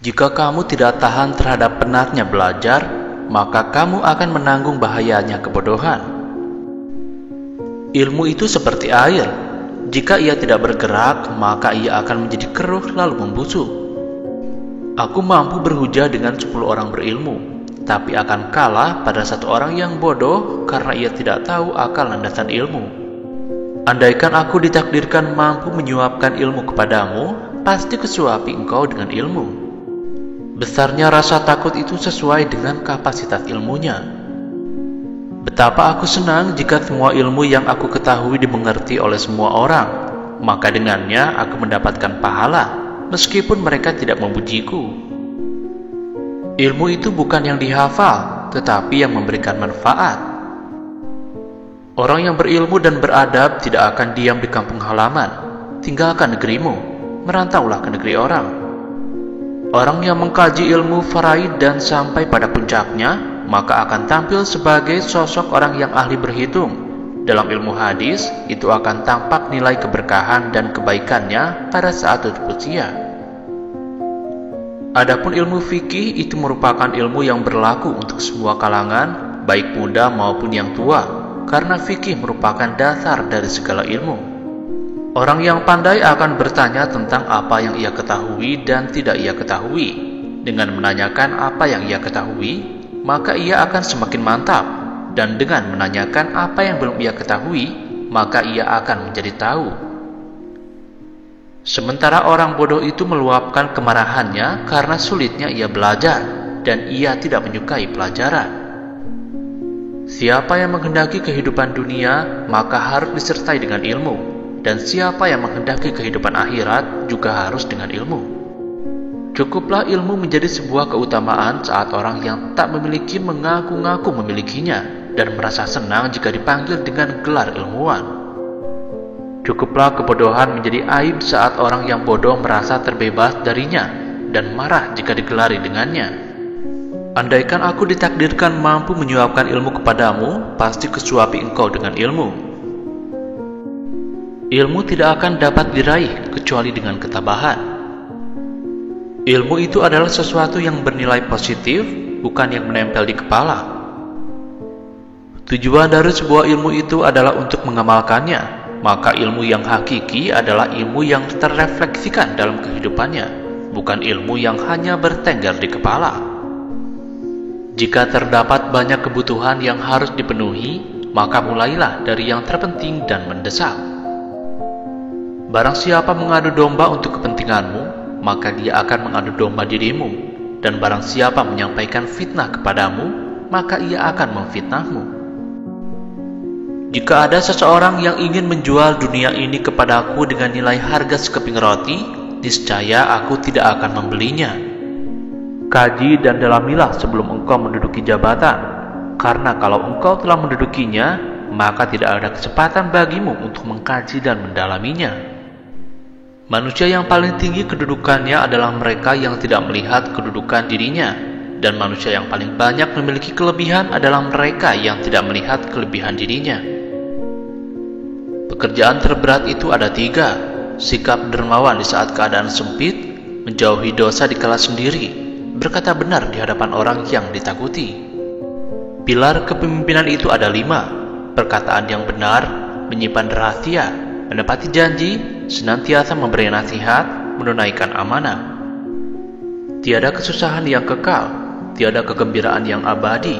Jika kamu tidak tahan terhadap penatnya belajar, maka kamu akan menanggung bahayanya kebodohan. Ilmu itu seperti air. Jika ia tidak bergerak, maka ia akan menjadi keruh lalu membusuk. Aku mampu berhujah dengan 10 orang berilmu, tapi akan kalah pada satu orang yang bodoh karena ia tidak tahu akal landasan ilmu. Andaikan aku ditakdirkan mampu menyuapkan ilmu kepadamu, pasti kusuapi engkau dengan ilmu. Besarnya rasa takut itu sesuai dengan kapasitas ilmunya. Betapa aku senang jika semua ilmu yang aku ketahui dimengerti oleh semua orang, maka dengannya aku mendapatkan pahala, meskipun mereka tidak memujiku. Ilmu itu bukan yang dihafal, tetapi yang memberikan manfaat. Orang yang berilmu dan beradab tidak akan diam di kampung halaman. Tinggalkan negerimu, merantaulah ke negeri orang. Orang yang mengkaji ilmu faraid dan sampai pada puncaknya, maka akan tampil sebagai sosok orang yang ahli berhitung. Dalam ilmu hadis, itu akan tampak nilai keberkahan dan kebaikannya pada saat tutup usia. Adapun ilmu fikih itu merupakan ilmu yang berlaku untuk semua kalangan, baik muda maupun yang tua, karena fikih merupakan dasar dari segala ilmu. Orang yang pandai akan bertanya tentang apa yang ia ketahui dan tidak ia ketahui. Dengan menanyakan apa yang ia ketahui, maka ia akan semakin mantap. Dan dengan menanyakan apa yang belum ia ketahui, maka ia akan menjadi tahu. Sementara orang bodoh itu meluapkan kemarahannya karena sulitnya ia belajar, dan ia tidak menyukai pelajaran. Siapa yang menghendaki kehidupan dunia, maka harus disertai dengan ilmu. Dan siapa yang menghendaki kehidupan akhirat juga harus dengan ilmu. Cukuplah ilmu menjadi sebuah keutamaan saat orang yang tak memiliki mengaku-ngaku memilikinya dan merasa senang jika dipanggil dengan gelar ilmuwan. Cukuplah kebodohan menjadi aib saat orang yang bodoh merasa terbebas darinya dan marah jika digelari dengannya. Andaikan aku ditakdirkan mampu menyuapkan ilmu kepadamu, pasti kusuapi engkau dengan ilmu. Ilmu tidak akan dapat diraih kecuali dengan ketabahan. Ilmu itu adalah sesuatu yang bernilai positif, bukan yang menempel di kepala. Tujuan dari sebuah ilmu itu adalah untuk mengamalkannya, maka ilmu yang hakiki adalah ilmu yang terrefleksikan dalam kehidupannya, bukan ilmu yang hanya bertengger di kepala. Jika terdapat banyak kebutuhan yang harus dipenuhi, maka mulailah dari yang terpenting dan mendesak. Barang siapa mengadu domba untuk kepentinganmu, maka dia akan mengadu domba dirimu. Dan barang siapa menyampaikan fitnah kepadamu, maka ia akan memfitnahmu. Jika ada seseorang yang ingin menjual dunia ini kepadaku dengan nilai harga sekeping roti, niscaya aku tidak akan membelinya. Kaji dan dalamilah sebelum engkau menduduki jabatan, karena kalau engkau telah mendudukinya, maka tidak ada kesempatan bagimu untuk mengkaji dan mendalaminya. Manusia yang paling tinggi kedudukannya adalah mereka yang tidak melihat kedudukan dirinya, dan manusia yang paling banyak memiliki kelebihan adalah mereka yang tidak melihat kelebihan dirinya. Pekerjaan terberat itu ada 3: sikap dermawan di saat keadaan sempit, menjauhi dosa di kala sendiri, berkata benar di hadapan orang yang ditakuti. Pilar kepemimpinan itu ada 5: perkataan yang benar, menyimpan rahasia, menepati janji, senantiasa memberi nasihat, menunaikan amanah. Tiada kesusahan yang kekal, tiada kegembiraan yang abadi,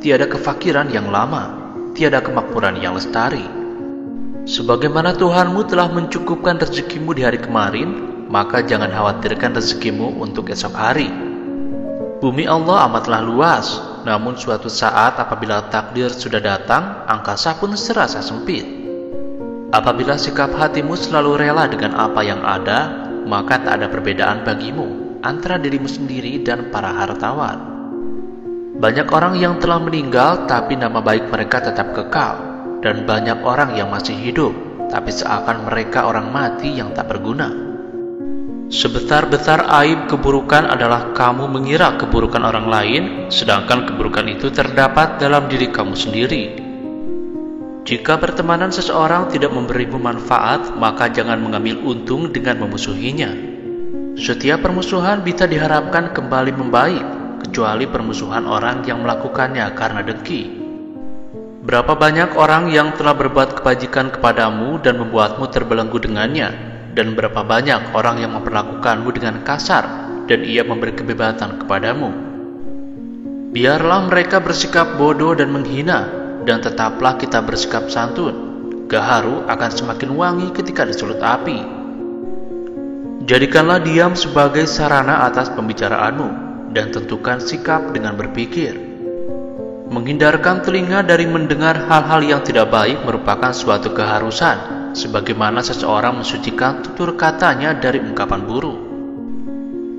tiada kefakiran yang lama, tiada kemakmuran yang lestari. Sebagaimana Tuhanmu telah mencukupkan rezekimu di hari kemarin, maka jangan khawatirkan rezekimu untuk esok hari. Bumi Allah amatlah luas, namun suatu saat apabila takdir sudah datang, angkasa pun serasa sempit. Apabila sikap hatimu selalu rela dengan apa yang ada, maka tak ada perbedaan bagimu antara dirimu sendiri dan para hartawan. Banyak orang yang telah meninggal, tapi nama baik mereka tetap kekal, dan banyak orang yang masih hidup, tapi seakan mereka orang mati yang tak berguna. Sebesar-besar aib keburukan adalah kamu mengira keburukan orang lain, sedangkan keburukan itu terdapat dalam diri kamu sendiri. Jika pertemanan seseorang tidak memberimu manfaat, maka jangan mengambil untung dengan memusuhinya. Setiap permusuhan bisa diharapkan kembali membaik, kecuali permusuhan orang yang melakukannya karena dengki. Berapa banyak orang yang telah berbuat kebajikan kepadamu dan membuatmu terbelenggu dengannya, dan berapa banyak orang yang memperlakukanmu dengan kasar dan ia memberi kebebasan kepadamu. Biarlah mereka bersikap bodoh dan menghina, dan tetaplah kita bersikap santun. Gaharu akan semakin wangi ketika disulut api. Jadikanlah diam sebagai sarana atas pembicaraanmu, dan tentukan sikap dengan berpikir. Menghindarkan telinga dari mendengar hal-hal yang tidak baik merupakan suatu keharusan, sebagaimana seseorang mensucikan tutur katanya dari ungkapan buruk.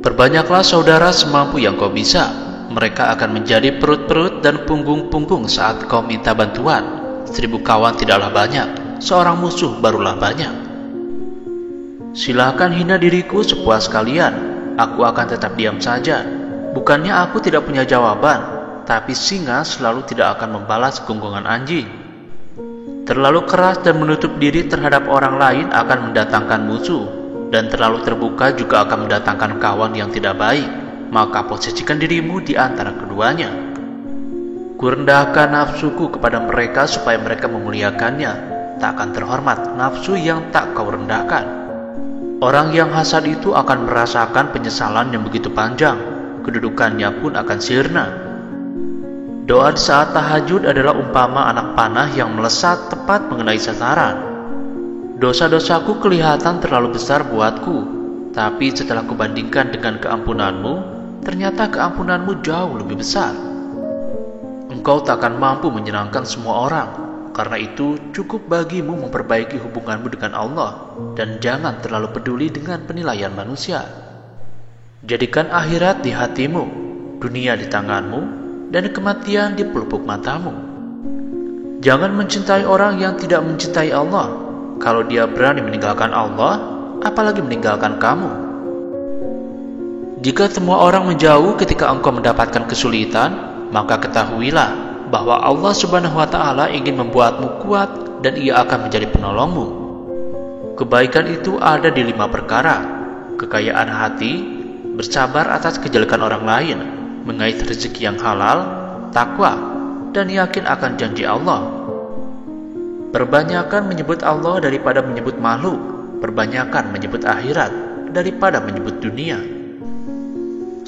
Perbanyaklah saudara semampu yang kau bisa. Mereka akan menjadi perut-perut dan punggung-punggung saat kau minta bantuan. 1000 kawan tidaklah banyak, seorang musuh barulah banyak. Silakan hina diriku sepuas kalian, aku akan tetap diam saja. Bukannya aku tidak punya jawaban, tapi singa selalu tidak akan membalas gonggongan anjing. Terlalu keras dan menutup diri terhadap orang lain akan mendatangkan musuh, dan terlalu terbuka juga akan mendatangkan kawan yang tidak baik. Maka posisikan dirimu di antara keduanya. Kurendahkan nafsuku kepada mereka supaya mereka memuliakannya. Tak akan terhormat nafsu yang tak kau rendahkan. Orang yang hasad itu akan merasakan penyesalan yang begitu panjang. Kedudukannya pun akan sirna. Doa di saat tahajud adalah umpama anak panah yang melesat tepat mengenai sasaran. Dosa-dosaku kelihatan terlalu besar buatku, tapi setelah kubandingkan dengan keampunanmu, ternyata keampunanmu jauh lebih besar. Engkau tak akan mampu menyenangkan semua orang. Karena itu cukup bagimu memperbaiki hubunganmu dengan Allah, dan jangan terlalu peduli dengan penilaian manusia. Jadikan akhirat di hatimu, dunia di tanganmu, dan kematian di pelupuk matamu. Jangan mencintai orang yang tidak mencintai Allah. Kalau dia berani meninggalkan Allah, apalagi meninggalkan kamu. Jika semua orang menjauh ketika engkau mendapatkan kesulitan, maka ketahuilah bahwa Allah Subhanahu wa Ta'ala ingin membuatmu kuat dan Ia akan menjadi penolongmu. Kebaikan itu ada di 5 perkara: kekayaan hati, bersabar atas kejelekan orang lain, mengais rezeki yang halal, takwa, dan yakin akan janji Allah. Perbanyakan menyebut Allah daripada menyebut makhluk, perbanyakan menyebut akhirat daripada menyebut dunia.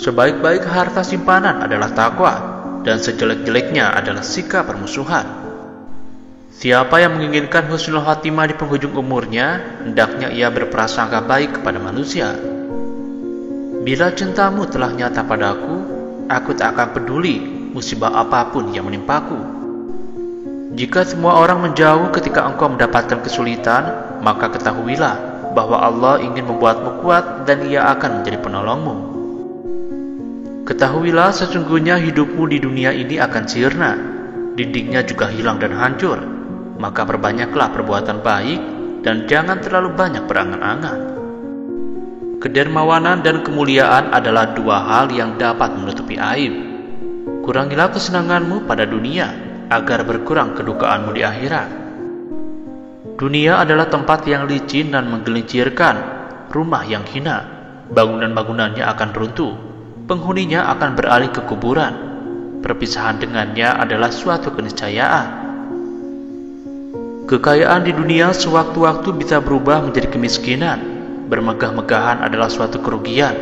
Sebaik-baik harta simpanan adalah takwa, dan sejelek-jeleknya adalah sikap permusuhan. Siapa yang menginginkan husnul khatimah di penghujung umurnya, hendaknya ia berprasangka baik kepada manusia. Bila cintamu telah nyata padaku, aku tak akan peduli musibah apapun yang menimpaku. Jika semua orang menjauh ketika engkau mendapatkan kesulitan, maka ketahuilah bahwa Allah ingin membuatmu kuat dan Ia akan menjadi penolongmu. Ketahuilah sesungguhnya hidupmu di dunia ini akan sirna, dindingnya juga hilang dan hancur. Maka perbanyaklah perbuatan baik dan jangan terlalu banyak berangan-angan. Kedermawanan dan kemuliaan adalah 2 hal yang dapat menutupi aib. Kurangilah kesenanganmu pada dunia agar berkurang kedukaanmu di akhirat. Dunia adalah tempat yang licin dan menggelincirkan, rumah yang hina, bangunan-bangunannya akan runtuh. Penghuninya akan beralih ke kuburan. Perpisahan dengannya adalah suatu keniscayaan. Kekayaan di dunia sewaktu-waktu bisa berubah menjadi kemiskinan. Bermegah-megahan adalah suatu kerugian.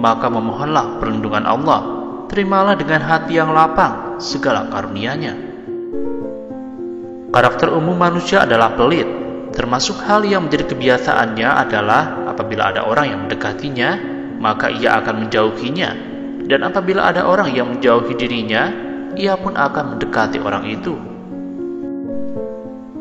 Maka memohonlah perlindungan Allah. Terimalah dengan hati yang lapang segala karunia-Nya. Karakter umum manusia adalah pelit. Termasuk hal yang menjadi kebiasaannya adalah apabila ada orang yang mendekatinya, maka ia akan menjauhinya, dan apabila ada orang yang menjauhi dirinya, ia pun akan mendekati orang itu.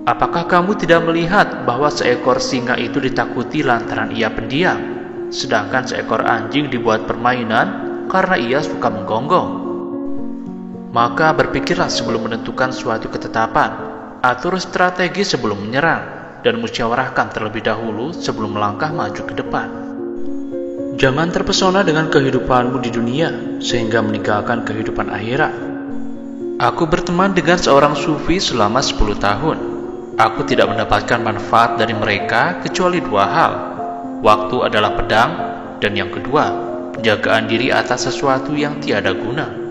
Apakah kamu tidak melihat bahwa seekor singa itu ditakuti lantaran ia pendiam, sedangkan seekor anjing dibuat permainan karena ia suka menggonggong? Maka berpikirlah sebelum menentukan suatu ketetapan, atur strategi sebelum menyerang, dan musyawarahkan terlebih dahulu sebelum melangkah maju ke depan. Jangan terpesona dengan kehidupanmu di dunia sehingga meninggalkan kehidupan akhirat. Aku berteman dengan seorang sufi selama 10 tahun. Aku tidak mendapatkan manfaat dari mereka kecuali 2 hal. Waktu adalah pedang, Dan yang kedua, penjagaan diri atas sesuatu yang tiada guna.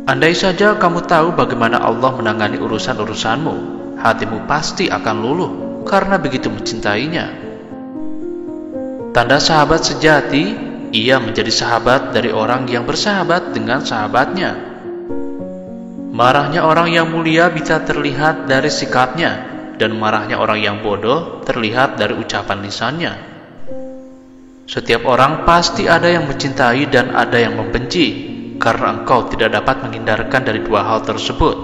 Andai saja kamu tahu bagaimana Allah menangani urusan-urusanmu, hatimu pasti akan luluh karena begitu mencintainya. Tanda sahabat sejati, ia menjadi sahabat dari orang yang bersahabat dengan sahabatnya. Marahnya orang yang mulia bisa terlihat dari sikapnya, dan marahnya orang yang bodoh terlihat dari ucapan lisannya. Setiap orang pasti ada yang mencintai dan ada yang membenci. Karena engkau tidak dapat menghindarkan dari dua hal tersebut,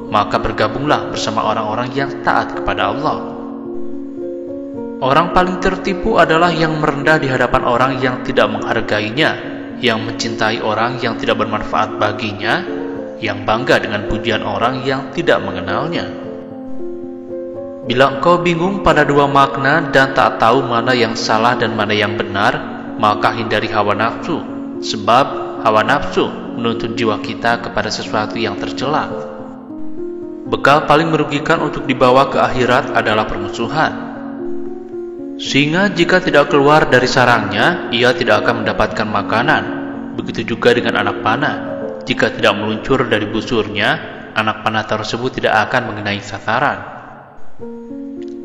maka bergabunglah bersama orang-orang yang taat kepada Allah. Orang paling tertipu adalah yang merendah di hadapan orang yang tidak menghargainya, yang mencintai orang yang tidak bermanfaat baginya, yang bangga dengan pujian orang yang tidak mengenalnya. Bila engkau bingung pada dua makna dan tak tahu mana yang salah dan mana yang benar, maka hindari hawa nafsu, sebab hawa nafsu menuntun jiwa kita kepada sesuatu yang tercela. Bekal paling merugikan untuk dibawa ke akhirat adalah permusuhan. Singa jika tidak keluar dari sarangnya, ia tidak akan mendapatkan makanan. Begitu juga dengan anak panah. Jika tidak meluncur dari busurnya, anak panah tersebut tidak akan mengenai sasaran.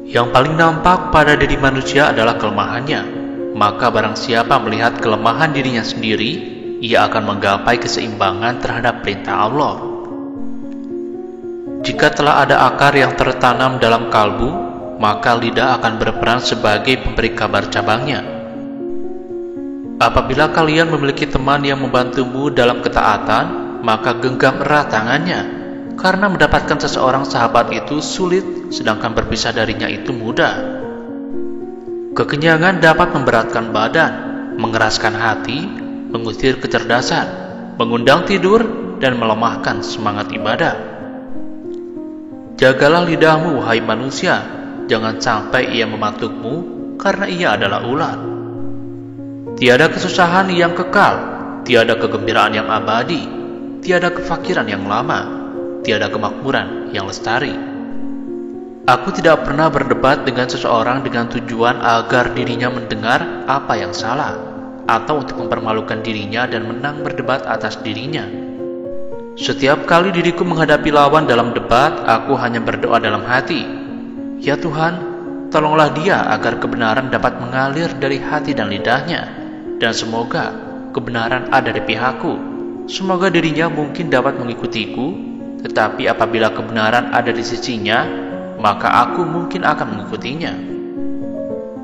Yang paling nampak pada diri manusia adalah kelemahannya. Maka barang siapa melihat kelemahan dirinya sendiri, ia akan menggapai keseimbangan terhadap perintah Allah. Jika telah ada akar yang tertanam dalam kalbu, maka lidah akan berperan sebagai pemberi kabar cabangnya. Apabila kalian memiliki teman yang membantumu dalam ketaatan, maka genggam erat tangannya, karena mendapatkan seseorang sahabat itu sulit, sedangkan berpisah darinya itu mudah. Kekenyangan dapat memberatkan badan, mengeraskan hati, mengusir kecerdasan, mengundang tidur, dan melemahkan semangat ibadah. Jagalah lidahmu, wahai manusia, jangan sampai ia mematukmu, karena ia adalah ular. Tiada kesusahan yang kekal, tiada kegembiraan yang abadi, tiada kefakiran yang lama, tiada kemakmuran yang lestari. Aku tidak pernah berdebat dengan seseorang dengan tujuan agar dirinya mendengar apa yang salah, atau untuk mempermalukan dirinya dan menang berdebat atas dirinya. Setiap kali diriku menghadapi lawan dalam debat, aku hanya berdoa dalam hati, "Ya Tuhan, tolonglah dia agar kebenaran dapat mengalir dari hati dan lidahnya, dan semoga kebenaran ada di pihakku. Semoga dirinya mungkin dapat mengikutiku, tetapi apabila kebenaran ada di sisinya, maka aku mungkin akan mengikutinya."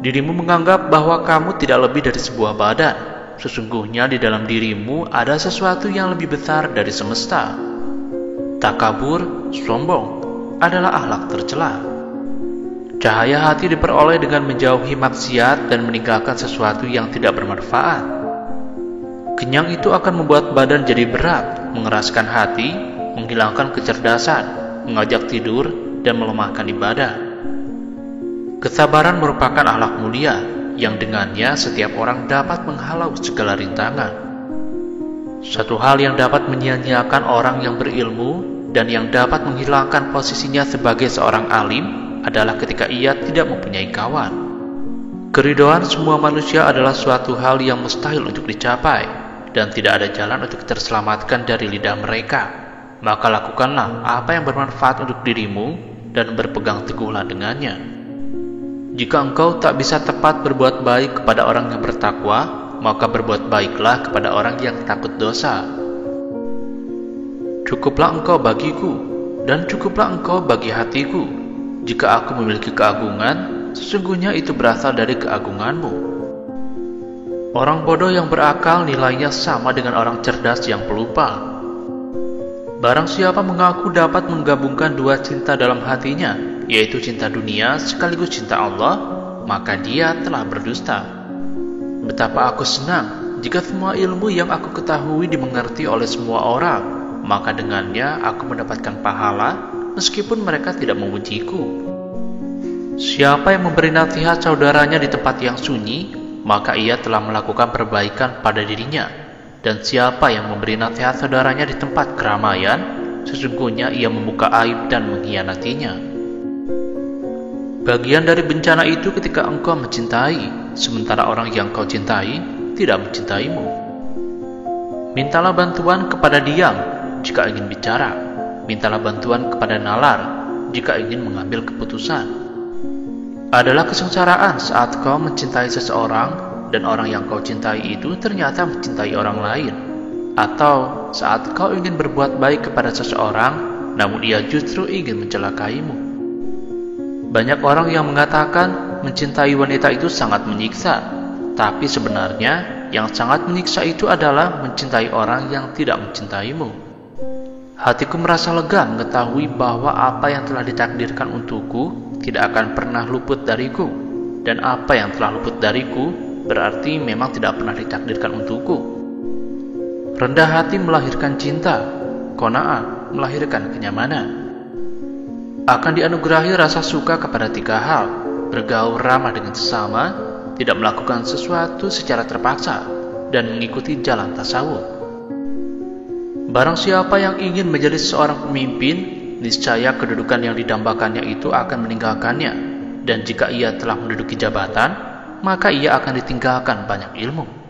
Dirimu menganggap bahwa kamu tidak lebih dari sebuah badan. Sesungguhnya di dalam dirimu ada sesuatu yang lebih besar dari semesta. Takabur, sombong, adalah akhlak tercela. Cahaya hati diperoleh dengan menjauhi maksiat dan meninggalkan sesuatu yang tidak bermanfaat. Kenyang itu akan membuat badan jadi berat, mengeraskan hati, menghilangkan kecerdasan, mengajak tidur, dan melemahkan ibadah. Kesabaran merupakan akhlak mulia, yang dengannya setiap orang dapat menghalau segala rintangan. Satu hal yang dapat menyia-nyiakan orang yang berilmu dan yang dapat menghilangkan posisinya sebagai seorang alim adalah ketika ia tidak mempunyai kawan. Keridhaan semua manusia adalah suatu hal yang mustahil untuk dicapai, dan tidak ada jalan untuk terselamatkan dari lidah mereka. Maka lakukanlah apa yang bermanfaat untuk dirimu dan berpegang teguhlah dengannya. Jika engkau tak bisa tepat berbuat baik kepada orang yang bertakwa, maka berbuat baiklah kepada orang yang takut dosa. Cukuplah engkau bagiku, dan cukuplah engkau bagi hatiku. Jika aku memiliki keagungan, sesungguhnya itu berasal dari keagunganmu. Orang bodoh yang berakal nilainya sama dengan orang cerdas yang pelupa. Barang siapa mengaku dapat menggabungkan dua cinta dalam hatinya, yaitu cinta dunia sekaligus cinta Allah, maka dia telah berdusta. Betapa aku senang jika semua ilmu yang aku ketahui dimengerti oleh semua orang, maka dengannya aku mendapatkan pahala meskipun mereka tidak memujiku. Siapa yang memberi nasihat saudaranya di tempat yang sunyi, maka ia telah melakukan perbaikan pada dirinya. Dan siapa yang memberi nasihat saudaranya di tempat keramaian, sesungguhnya ia membuka aib dan mengkhianatinya. Bagian dari bencana itu ketika engkau mencintai, sementara orang yang kau cintai tidak mencintaimu. Mintalah bantuan kepada diam jika ingin bicara. Mintalah bantuan kepada nalar jika ingin mengambil keputusan. Adalah kesengsaraan saat kau mencintai seseorang dan orang yang kau cintai itu ternyata mencintai orang lain. Atau saat kau ingin berbuat baik kepada seseorang namun ia justru ingin mencelakaimu. Banyak orang yang mengatakan mencintai wanita itu sangat menyiksa, tapi sebenarnya yang sangat menyiksa itu adalah mencintai orang yang tidak mencintaimu. Hatiku merasa lega mengetahui bahwa apa yang telah ditakdirkan untukku tidak akan pernah luput dariku, dan apa yang telah luput dariku berarti memang tidak pernah ditakdirkan untukku. Rendah hati melahirkan cinta, qanaah melahirkan kenyamanan. Akan dianugerahi rasa suka kepada 3 hal: bergaul ramah dengan sesama, tidak melakukan sesuatu secara terpaksa, dan mengikuti jalan tasawuf. Barang siapa yang ingin menjadi seorang pemimpin, niscaya kedudukan yang didambakannya itu akan meninggalkannya, dan jika ia telah menduduki jabatan, maka ia akan ditinggalkan banyak ilmu.